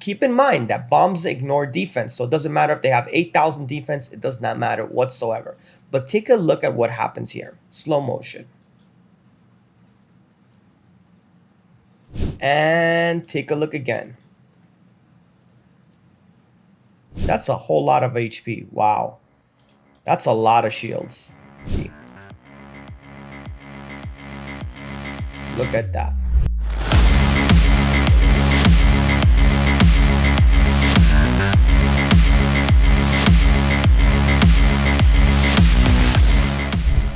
keep in mind that bombs ignore defense. So it doesn't matter if they have 8,000 defense. It does not matter whatsoever. But take a look at what happens here. Slow motion. And take a look again. That's a whole lot of HP. Wow. That's a lot of shields. Look at that.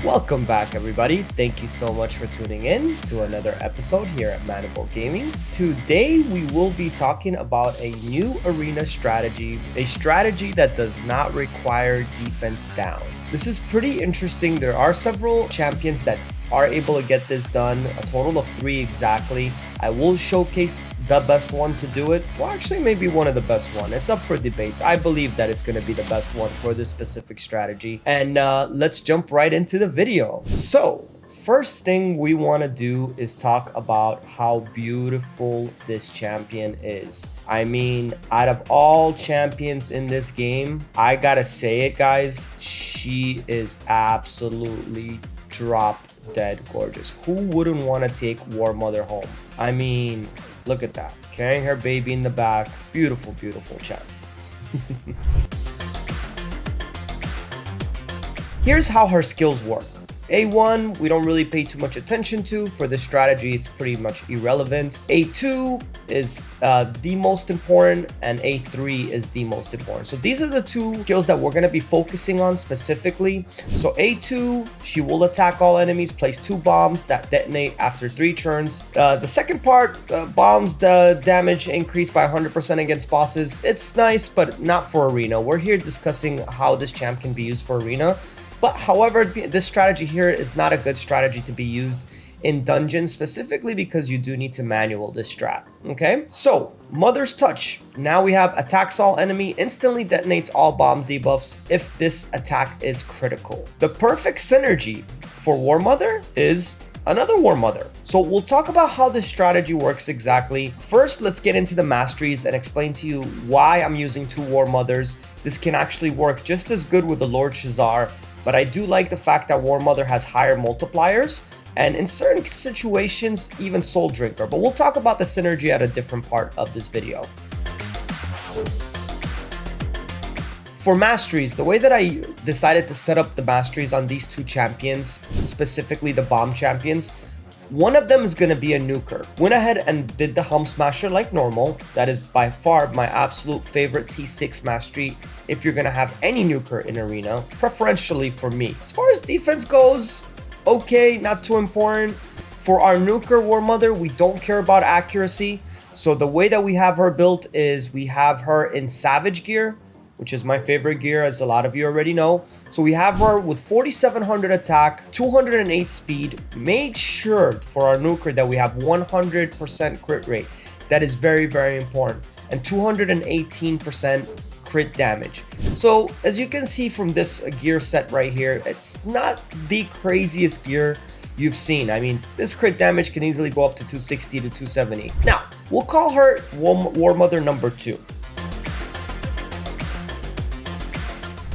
Welcome back, everybody. Thank you so much for tuning in to another episode here at Manifold Gaming. Today, we will be talking about a new arena strategy, a strategy that does not require defense down. This is pretty interesting. There are several champions that are able to get this done, a total of 3 exactly. I will showcase the best one to do it. Well, actually, maybe one of the best one. It's up for debates. I believe that it's going to be the best one for this specific strategy. And let's jump right into the video. So, first thing we want to do is talk about how beautiful this champion is. I mean, out of all champions in this game, I gotta say it, guys, she is absolutely drop dead gorgeous. Who wouldn't want to take WarMother home? I mean, look at that. Carrying her baby in the back. Beautiful, beautiful champ. Here's how her skills work. A1, we don't really pay too much attention to. For this strategy, it's pretty much irrelevant. A2 is the most important, and A3 is the most important. So these are the 2 skills that we're going to be focusing on specifically. So A2, she will attack all enemies, place 2 bombs that detonate after 3 turns. The second part, bombs, the damage increase by 100% against bosses. It's nice, but not for arena. We're here discussing how this champ can be used for arena. But however, this strategy here is not a good strategy to be used in dungeons, specifically because you do need to manual this strat. Okay, so Mother's Touch. Now we have attacks all enemy, instantly detonates all bomb debuffs if this attack is critical. The perfect synergy for WarMother is another WarMother. So we'll talk about how this strategy works exactly. First, let's get into the Masteries and explain to you why I'm using 2 WarMothers. This can actually work just as good with the Lord Shazar, but I do like the fact that WarMother has higher multipliers, and in certain situations, even Soul Drinker. But we'll talk about the synergy at a different part of this video. For Masteries, the way that I decided to set up the Masteries on these 2 champions, specifically the bomb champions, one of them is going to be a nuker. Went ahead and did the Hump Smasher like normal. That is by far my absolute favorite T6 Mastery if you're going to have any nuker in arena, preferentially for me. As far as defense goes, okay, not too important. For our nuker WarMother, we don't care about accuracy. So the way that we have her built is we have her in Savage gear, which is my favorite gear, as a lot of you already know. So we have her with 4,700 attack, 208 speed. Made sure for our nuker that we have 100% crit rate. That is very, very important. And 218% crit damage. So as you can see from this gear set right here, it's not the craziest gear you've seen. I mean, this crit damage can easily go up to 260 to 270. Now, we'll call her WarMother number 2.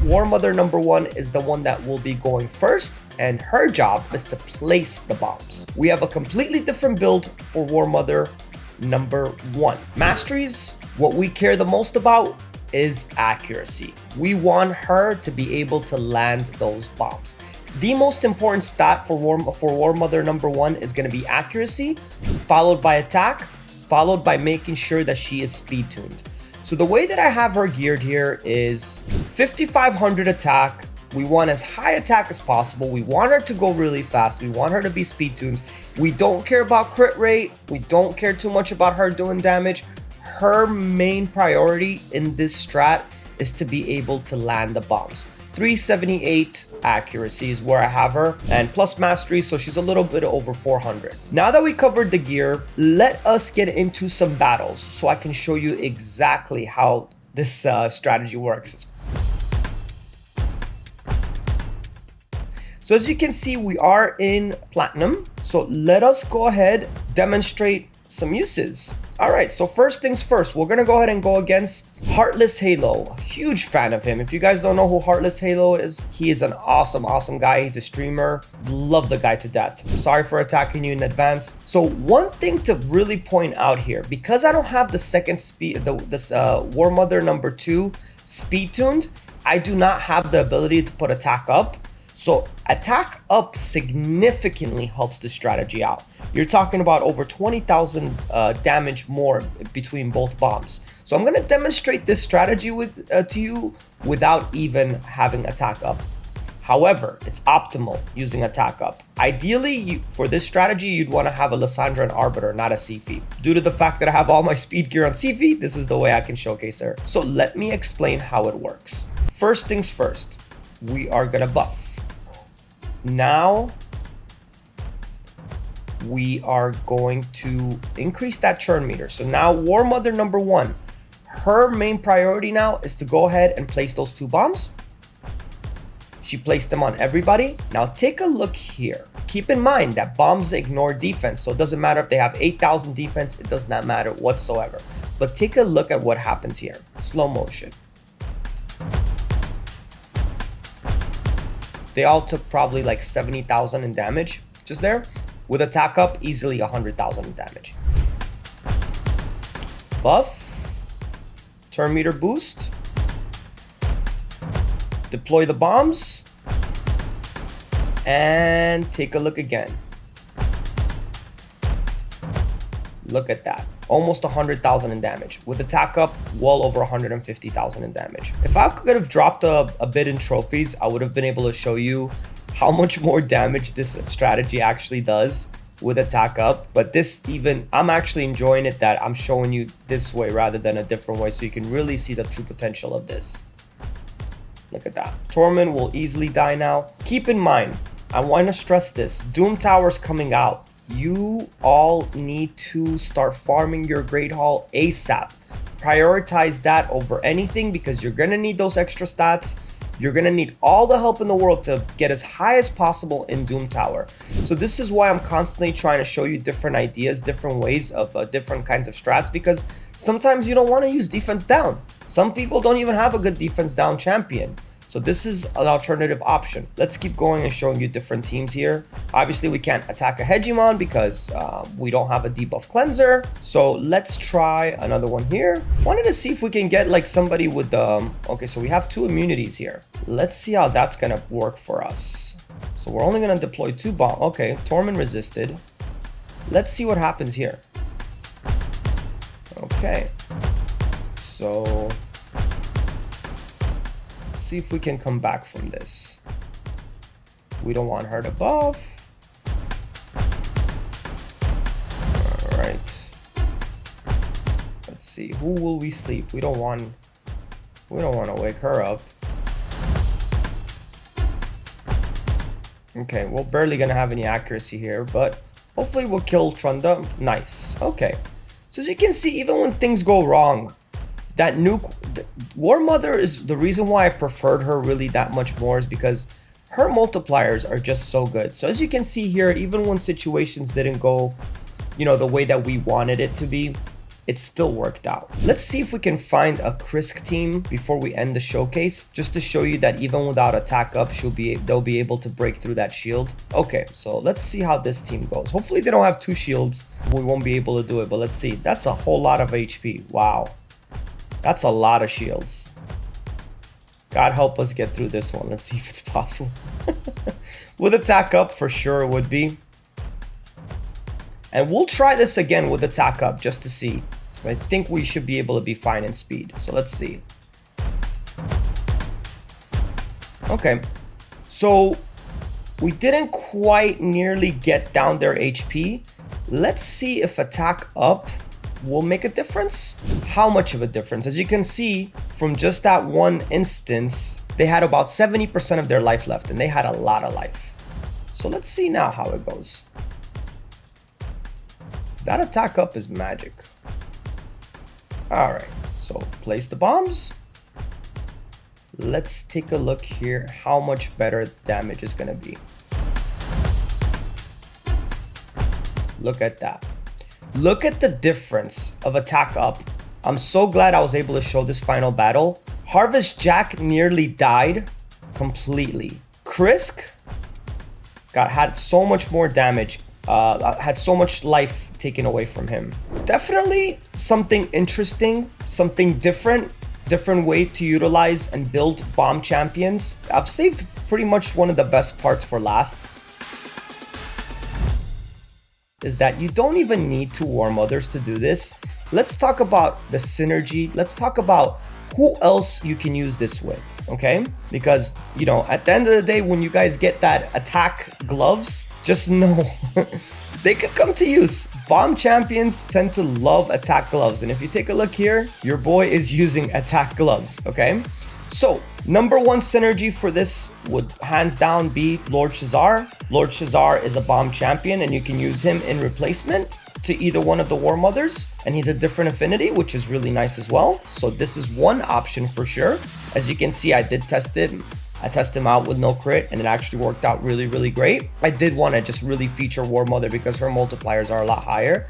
WarMother number 1 is the one that will be going first, and her job is to place the bombs. We have a completely different build for WarMother number 1. Masteries, what we care the most about is accuracy. We want her to be able to land those bombs. The most important stat for WarMother number 1 is going to be accuracy, followed by attack, followed by making sure that she is speed tuned. So the way that I have her geared here is 5,500 attack. We want as high attack as possible. We want her to go really fast. We want her to be speed tuned. We don't care about crit rate. We don't care too much about her doing damage. Her main priority in this strat is to be able to land the bombs. 378 accuracy is where I have her, and plus mastery, so she's a little bit over 400. Now that we covered the gear, let us get into some battles so I can show you exactly how this strategy works. So as you can see, we are in platinum. So let us go ahead, demonstrate some uses. All right, so first things first, we're gonna go ahead and go against Heartless Halo. Huge fan of him. If you guys don't know who Heartless Halo is, he is an awesome guy. He's a streamer. Love the guy to death. Sorry for attacking you in advance. So one thing to really point out here, because I don't have the second speed, this WarMother number 2 speed tuned, I do not have the ability to put attack up. So attack up significantly helps the strategy out. You're talking about over 20,000 damage more between both bombs. So I'm going to demonstrate this strategy to you without even having attack up. However, it's optimal using attack up. Ideally, for this strategy, you'd want to have a Lysandra and Arbiter, not a Sifi. Due to the fact that I have all my speed gear on Sifi, this is the way I can showcase her. So let me explain how it works. First things first, we are going to buff. Now we are going to increase that churn meter. So now WarMother number 1, her main priority now is to go ahead and place those 2 bombs. She placed them on everybody. Now take a look here. Keep in mind that bombs ignore defense. So it doesn't matter if they have 8,000 defense. It does not matter whatsoever. But take a look at what happens here. Slow motion. They all took probably like 70,000 in damage just there. With attack up, easily 100,000 in damage. Buff. Turn meter boost. Deploy the bombs. And take a look again. Look at that. Almost 100,000 in damage. With attack up, well over 150,000 in damage. If I could have dropped a bit in trophies, I would have been able to show you how much more damage this strategy actually does with attack up. But I'm actually enjoying it that I'm showing you this way rather than a different way, so you can really see the true potential of this. Look at that. Torment will easily die now. Keep in mind, I want to stress this. Doom Tower's coming out. You all need to start farming your Great Hall ASAP. Prioritize that over anything because you're going to need those extra stats. You're going to need all the help in the world to get as high as possible in Doom Tower. So this is why I'm constantly trying to show you different ideas, different ways of different kinds of strats, because sometimes you don't want to use defense down. Some people don't even have a good defense down champion. So this is an alternative option. Let's keep going and showing you different teams here. Obviously, we can't attack a Hegemon because we don't have a debuff cleanser. So let's try another one here. Wanted to see if we can get like somebody with okay, so we have 2 immunities here. Let's see how that's gonna work for us. So we're only gonna deploy 2 bombs. Okay, Torment resisted. Let's see what happens here. Okay, so see if we can come back from this. We don't want her to buff. All right. Let's see. Who will we sleep? We don't want to wake her up. Okay, we're barely gonna have any accuracy here, but hopefully we'll kill Trunda. Nice. Okay. So as you can see, even when things go wrong, that nuke, WarMother is the reason why I preferred her really that much more, is because her multipliers are just so good. So as you can see here, even when situations didn't go, the way that we wanted it to be, it still worked out. Let's see if we can find a Krisk team before we end the showcase, just to show you that even without attack up, they'll be able to break through that shield. Okay, so let's see how this team goes. Hopefully they don't have 2 shields. We won't be able to do it, but let's see. That's a whole lot of HP. Wow. That's a lot of shields. God help us get through this one. Let's see if it's possible. With attack up, for sure it would be. And we'll try this again with attack up just to see. I think we should be able to be fine in speed. So let's see. Okay. So we didn't quite nearly get down their HP. Let's see if attack up will make a difference. How much of a difference? As you can see from just that one instance, they had about 70% of their life left and they had a lot of life. So let's see now how it goes. That attack up is magic. All right, so place the bombs. Let's take a look here how much better damage is gonna be. Look at that. Look at the difference of attack up. I'm so glad I was able to show this final battle. Harvest Jack nearly died completely. Krisk had so much more damage, had so much life taken away from him. Definitely something interesting, something different way to utilize and build bomb champions. I've saved pretty much one of the best parts for last, is that you don't even need two WarMothers to do this. Let's talk about the synergy. Let's talk about who else you can use this with, okay? Because, you know, at the end of the day, when you guys get that attack gloves, just know they could come to use. Bomb champions tend to love attack gloves. And if you take a look here, your boy is using attack gloves, okay? So, number one synergy for this would hands down be Lord Shazar. Lord Shazar is a bomb champion and you can use him in replacement to either one of the WarMothers, and he's a different affinity, which is really nice as well. So this is one option for sure. As you can see, I did test it. I tested him out with no crit and it actually worked out really, really great. I did want to just really feature WarMother because her multipliers are a lot higher.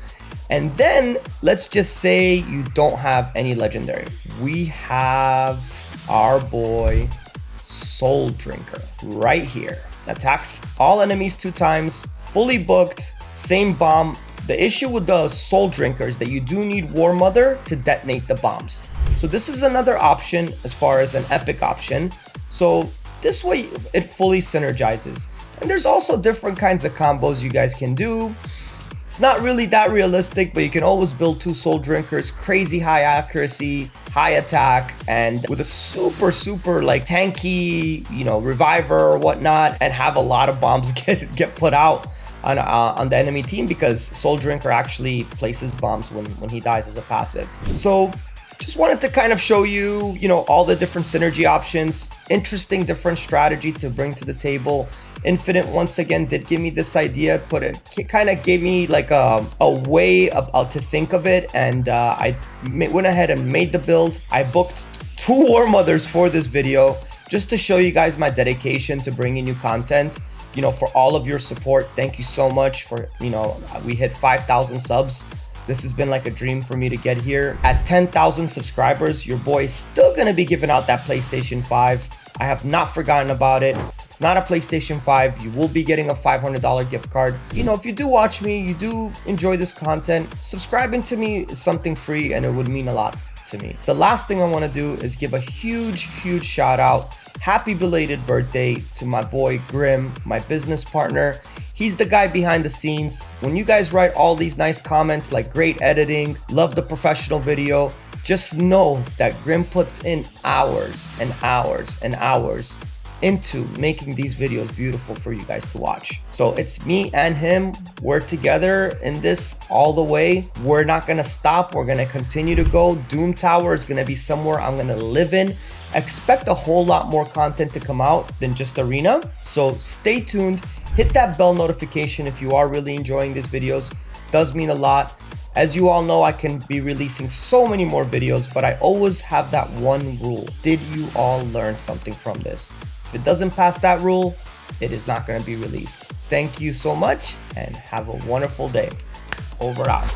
And then let's just say you don't have any legendary. We have our boy Soul Drinker right here. Attacks all enemies 2 times, fully booked, same bomb. The issue with the Soul Drinker is that you do need WarMother to detonate the bombs. So this is another option as far as an epic option. So this way it fully synergizes. And there's also different kinds of combos you guys can do. It's not really that realistic, but you can always build 2 Soul Drinkers, crazy high accuracy, high attack, and with a super like tanky, you know, reviver or whatnot, and have a lot of bombs get put out on the enemy team, because Soul Drinker actually places bombs when he dies as a passive. So just wanted to kind of show you, you know, all the different synergy options, interesting different strategy to bring to the table. Infinite once again did give me this idea, but it kind of gave me like a way to think of it, and I went ahead and made the build. I booked 2 WarMothers for this video just to show you guys my dedication to bringing you content. You know, for all of your support, thank you so much. For, you know, we hit 5,000 subs. This has been like a dream for me to get here. At 10,000 subscribers, your boy is still gonna be giving out that PlayStation 5. I have not forgotten about it. It's not a PlayStation 5. You will be getting a $500 gift card. You know, if you do watch me, you do enjoy this content, subscribing to me is something free and it would mean a lot to me. The last thing I wanna do is give a huge shout out. Happy belated birthday to my boy Grim, my business partner. He's the guy behind the scenes. When you guys write all these nice comments like great editing, love the professional video, just know that Grim puts in hours and hours and hours into making these videos beautiful for you guys to watch. So it's me and him. We're together in this all the way. We're not gonna stop. We're gonna continue to go. Doom Tower is gonna be somewhere I'm gonna live in. Expect a whole lot more content to come out than just Arena. So stay tuned. Hit that bell notification if you are really enjoying these videos. Does mean a lot. As you all know, I can be releasing so many more videos, but I always have that one rule. Did you all learn something from this? If it doesn't pass that rule, it is not going to be released. Thank you so much and have a wonderful day. Over out.